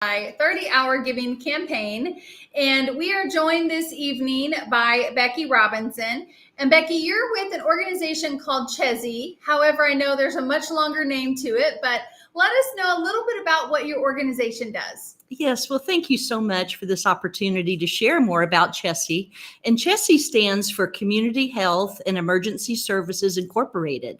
30-hour giving campaign, and we are joined this evening by Becky Robinson. And Becky, you're with an organization called CHESI. However, I know there's a much longer name to it, but let us know a little bit about what your organization does. Yes, well, thank you so much for this opportunity to share more about CHESI. And CHESI stands for Community Health and Emergency Services Incorporated.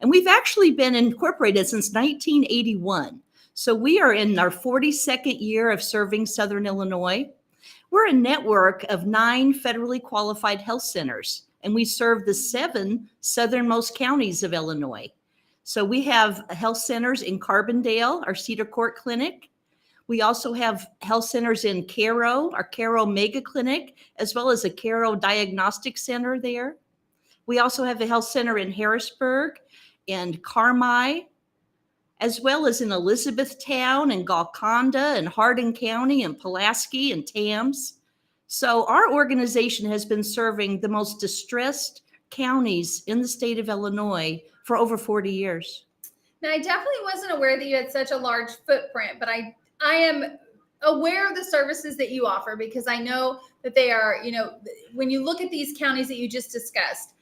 And we've actually been incorporated since 1981. So we are in our 42nd year of serving Southern Illinois. We're a network of 9 federally qualified health centers, and we serve the 7 southernmost counties of Illinois. So we have health centers in Carbondale, our Cedar Court Clinic. We also have health centers in Cairo, our Cairo Mega Clinic, as well as a Cairo Diagnostic Center there. We also have a health center in Harrisburg and Carmi, as well as in Elizabethtown and Golconda and Hardin County and Pulaski and Tams. So our organization has been serving the most distressed counties in the state of Illinois for over 40 years. Now, I definitely wasn't aware that you had such a large footprint, but I am aware of the services that you offer, because I know that they are, when you look at these counties that you just discussed,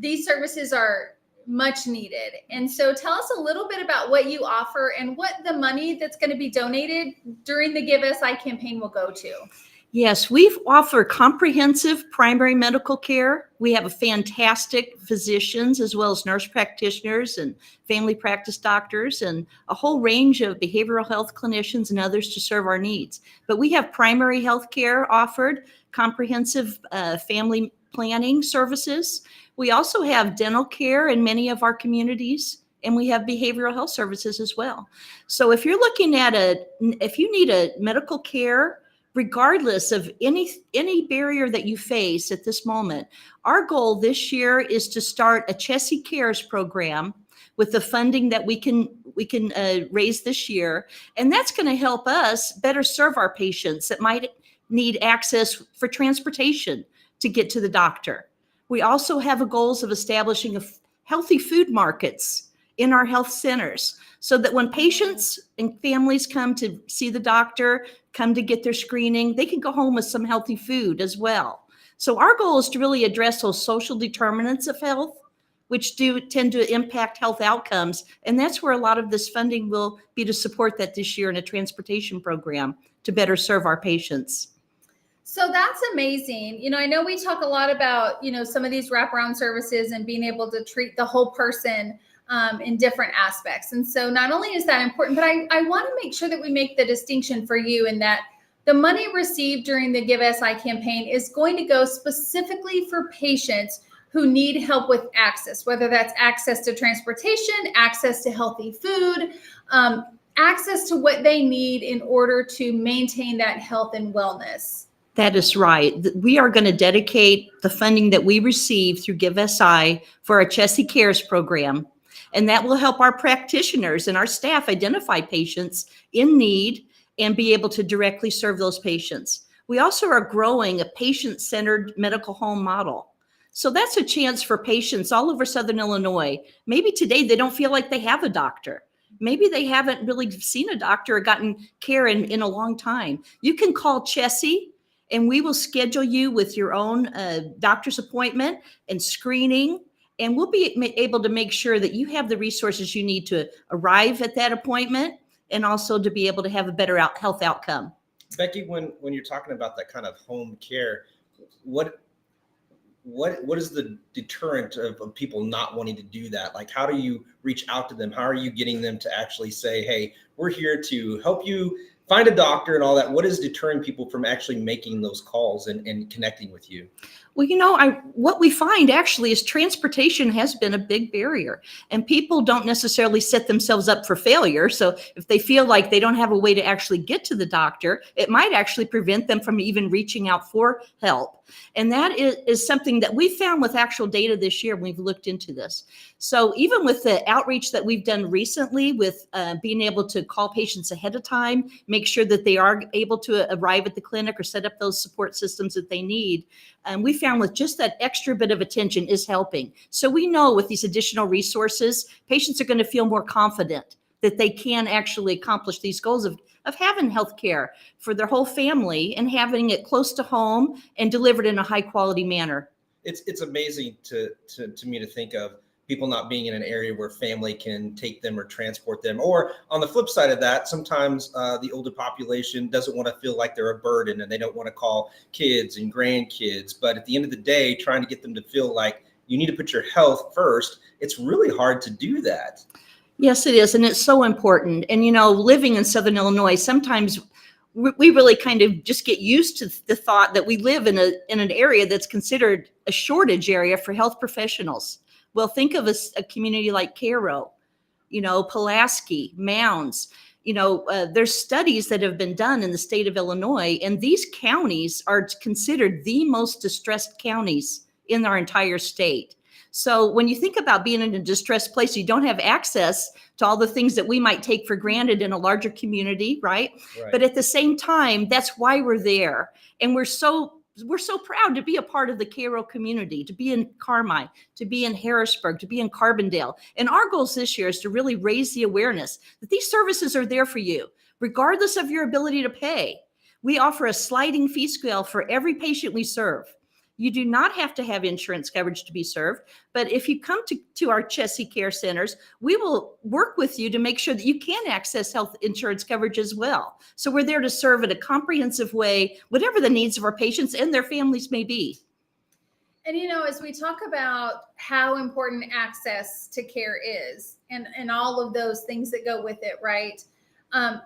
these services are much needed. And so tell us a little bit about what you offer and what the money that's going to be donated during the GiveSI campaign will go to. Yes, we offer comprehensive primary medical care. We have fantastic physicians as well as nurse practitioners and family practice doctors and a whole range of behavioral health clinicians and others to serve our needs. But we have primary health care offered, comprehensive family planning services. We also have dental care in many of our communities, and we have behavioral health services as well. So if you're looking at if you need a medical care, regardless of any barrier that you face at this moment, our goal this year is to start a CHESI Cares program with the funding that we can raise this year. And that's going to help us better serve our patients that might need access for transportation to get to the doctor. We also have goals of establishing healthy food markets in our health centers so that when patients and families come to see the doctor, come to get their screening, they can go home with some healthy food as well. So our goal is to really address those social determinants of health, which do tend to impact health outcomes. And that's where a lot of this funding will be to support that this year in a transportation program to better serve our patients. So that's amazing. I know we talk a lot about, some of these wraparound services and being able to treat the whole person in different aspects. And so not only is that important, but I want to make sure that we make the distinction for you in that the money received during the GiveSI campaign is going to go specifically for patients who need help with access, whether that's access to transportation, access to healthy food, access to what they need in order to maintain that health and wellness. That is right. We are going to dedicate the funding that we receive through GiveSI for our CHESI Cares program. And that will help our practitioners and our staff identify patients in need and be able to directly serve those patients. We also are growing a patient-centered medical home model. So that's a chance for patients all over Southern Illinois. Maybe today they don't feel like they have a doctor. Maybe they haven't really seen a doctor or gotten care in a long time. You can call CHESI, and we will schedule you with your own doctor's appointment and screening. And we'll be able to make sure that you have the resources you need to arrive at that appointment and also to be able to have a better health outcome. Becky, when you're talking about that kind of home care, what is the deterrent of people not wanting to do that? Like, how do you reach out to them? How are you getting them to actually say, hey, we're here to help you find a doctor and all that? What is deterring people from actually making those calls and connecting with you? Well, what we find actually is transportation has been a big barrier, and people don't necessarily set themselves up for failure. So if they feel like they don't have a way to actually get to the doctor, it might actually prevent them from even reaching out for help. And that is something that we found with actual data this year. We've looked into this. So even with the outreach that we've done recently with being able to call patients ahead of time, make sure that they are able to arrive at the clinic or set up those support systems that they need, we found with just that extra bit of attention is helping. So we know with these additional resources, patients are going to feel more confident that they can actually accomplish these goals of of having health care for their whole family and having it close to home and delivered in a high quality manner. It's amazing to me to think of people not being in an area where family can take them or transport them. Or on the flip side of that, sometimes the older population doesn't want to feel like they're a burden and they don't want to call kids and grandkids. But at the end of the day, trying to get them to feel like you need to put your health first, it's really hard to do that. Yes, it is. And it's so important. And, you know, living in Southern Illinois, sometimes we really kind of just get used to the thought that we live in an area that's considered a shortage area for health professionals. Well, think of a community like Cairo, you know, Pulaski, Mounds. You know, there's studies that have been done in the state of Illinois, and these counties are considered the most distressed counties in our entire state. So when you think about being in a distressed place, you don't have access to all the things that we might take for granted in a larger community, right? But at the same time, that's why we're there. And we're so proud to be a part of the Cairo community, to be in Carmi, to be in Harrisburg, to be in Carbondale. And our goals this year is to really raise the awareness that these services are there for you, regardless of your ability to pay. We offer a sliding fee scale for every patient we serve. You do not have to have insurance coverage to be served, but if you come to our CHESI care centers, we will work with you to make sure that you can access health insurance coverage as well. So we're there to serve in a comprehensive way, whatever the needs of our patients and their families may be. And, you know, as we talk about how important access to care is and all of those things that go with it, right?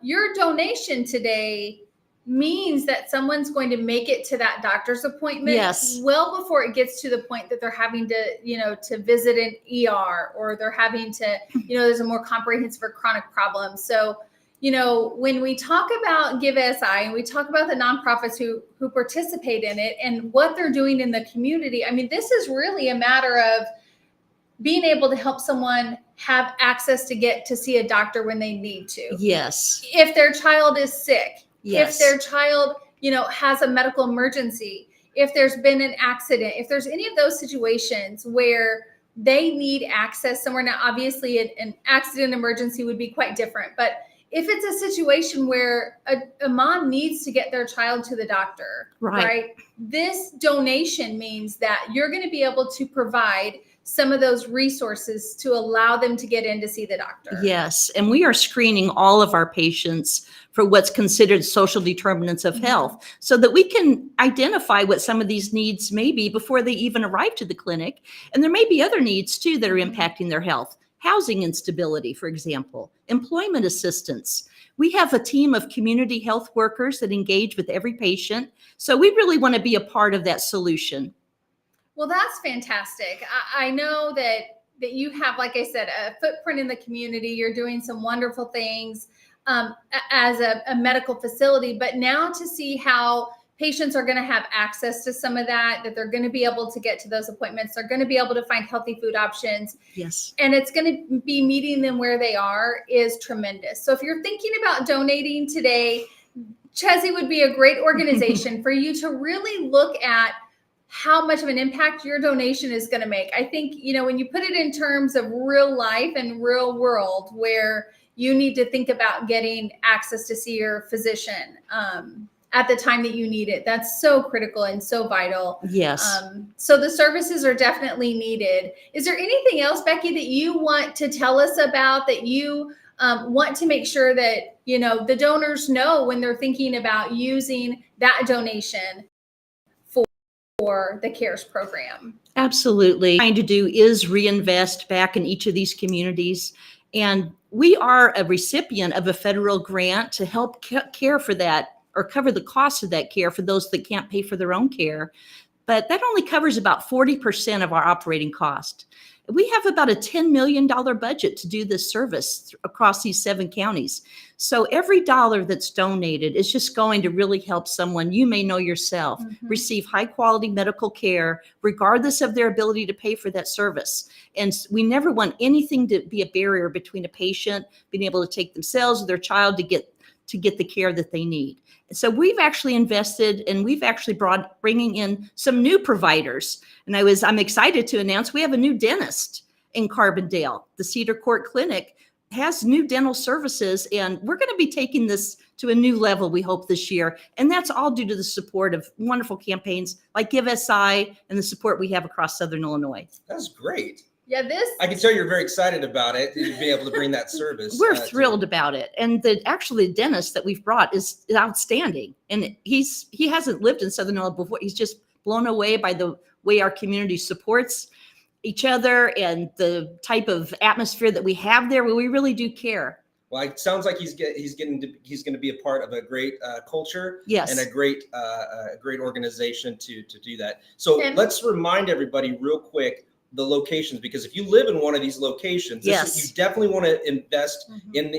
Your donation today means that someone's going to make it to that doctor's appointment well before it gets to the point that they're having to, you know, to visit an ER, or they're having to, you know, there's a more comprehensive or chronic problem. So, you know, when we talk about GiveSI and we talk about the nonprofits who participate in it and what they're doing in the community, I mean, this is really a matter of being able to help someone have access to get to see a doctor when they need to. Yes. If their child is sick. Yes. If their child, you know, has a medical emergency, if there's been an accident, if there's any of those situations where they need access somewhere. Now, obviously, an accident emergency would be quite different. But if it's a situation where a mom needs to get their child to the doctor, right? This donation means that you're going to be able to provide some of those resources to allow them to get in to see the doctor. Yes. And we are screening all of our patients for what's considered social determinants of health, so that we can identify what some of these needs may be before they even arrive to the clinic. And there may be other needs too that are impacting their health. Housing instability, for example, employment assistance. We have a team of community health workers that engage with every patient. So we really want to be a part of that solution. Well, that's fantastic. I know that you have, like I said, a footprint in the community. You're doing some wonderful things as a medical facility, but now to see how patients are going to have access to some of that they're going to be able to get to those appointments. They're going to be able to find healthy food options. Yes. And it's going to be meeting them where they are is tremendous. So if you're thinking about donating today, CHESI would be a great organization for you to really look at how much of an impact your donation is going to make. I think, you know, when you put it in terms of real life and real world, where you need to think about getting access to see your physician at the time that you need it, that's so critical and so vital. Yes. So the services are definitely needed. Is there anything else, Becky, that you want to tell us about, that you want to make sure that, you know, the donors know when they're thinking about using that donation for the CARES program? Absolutely. What we're trying to do is reinvest back in each of these communities. And we are a recipient of a federal grant to help care for that, or cover the cost of that care for those that can't pay for their own care. But that only covers about 40% of our operating cost. We have about a $10 million budget to do this service across these 7 counties. So every dollar that's donated is just going to really help someone, you may know yourself, receive high quality medical care, regardless of their ability to pay for that service. And we never want anything to be a barrier between a patient being able to take themselves or their child to get the care that they need. So we've actually invested, and we've actually bringing in some new providers. And I'm excited to announce we have a new dentist in Carbondale. The Cedar Court Clinic has new dental services, and we're going to be taking this to a new level, we hope, this year. And that's all due to the support of wonderful campaigns like GiveSI and the support we have across Southern Illinois. That's great. Yeah, I can tell you're very excited about it, to be able to bring that service. We're thrilled about it. And the dentist that we've brought is outstanding. And he hasn't lived in Southern Illinois before. He's just blown away by the way our community supports each other and the type of atmosphere that we have there, where we really do care. Well, it sounds like he's going to be a part of a great culture, yes, and a great organization to do that. So let's remind everybody real quick the locations, because if you live in one of these locations, yes, you definitely want to invest in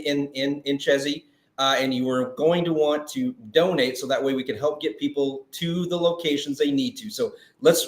CHESI. And you are going to want to donate, so that way we can help get people to the locations they need to. So let's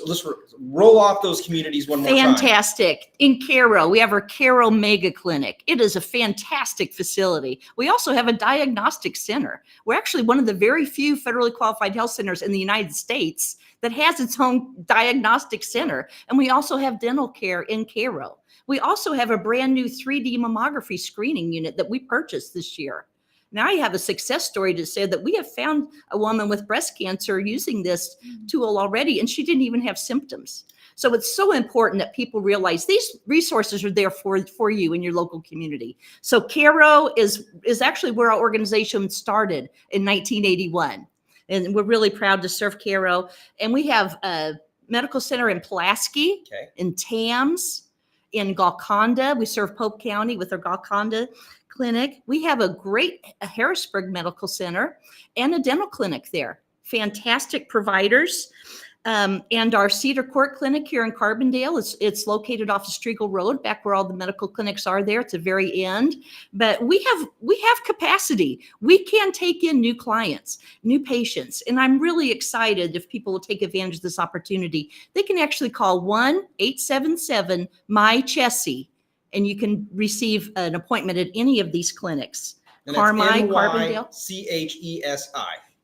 roll off those communities one more time. Fantastic. In Cairo, we have our Cairo Mega Clinic. It is a fantastic facility. We also have a diagnostic center. We're actually one of the very few federally qualified health centers in the United States that has its own diagnostic center. And we also have dental care in Cairo. We also have a brand new 3D mammography screening unit that we purchased this year. Now I have a success story to say that we have found a woman with breast cancer using this tool already, and she didn't even have symptoms. So it's so important that people realize these resources are there for you in your local community. So Cairo is actually where our organization started in 1981. And we're really proud to serve Cairo. And we have a medical center in Pulaski, in Tams, in Golconda. We serve Pope County with our Golconda clinic. We have a great Harrisburg Medical Center and a dental clinic there. Fantastic providers. And our Cedar Court Clinic here in Carbondale, it's located off of Striegel Road, back where all the medical clinics are there at the very end. But we have capacity. We can take in new clients, new patients. And I'm really excited if people will take advantage of this opportunity. They can actually call 1-877-MY-CHESI, and you can receive an appointment at any of these clinics. Carmi, Carbondale. CHESI.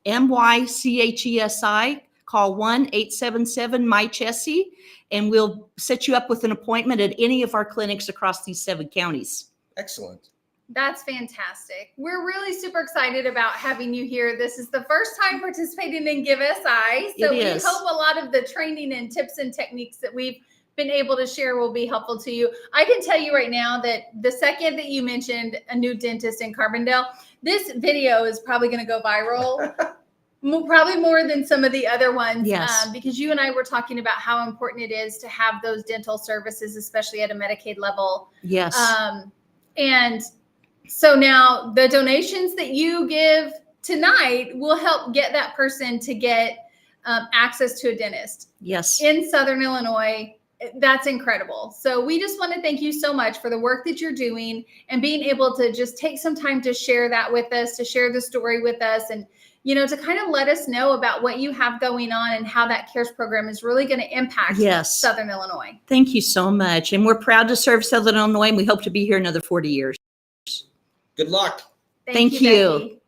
MYCHESI. Call 1-877-MY-CHESI, and we'll set you up with an appointment at any of our clinics across these 7 counties. Excellent. That's fantastic. We're really super excited about having you here. This is the first time participating in GiveSI. So we hope a lot of the training and tips and techniques that we've been able to share will be helpful to you. I can tell you right now that the second that you mentioned a new dentist in Carbondale, this video is probably going to go viral. Probably more than some of the other ones, because you and I were talking about how important it is to have those dental services, especially at a Medicaid level. Yes. And so now the donations that you give tonight will help get that person to get access to a dentist. Yes. In Southern Illinois. That's incredible. So we just want to thank you so much for the work that you're doing and being able to just take some time to share that with us, to share the story with us, and to kind of let us know about what you have going on and how that CARES program is really going to impact Southern Illinois. Thank you so much. And we're proud to serve Southern Illinois, and we hope to be here another 40 years. Good luck. Thank you. Becky.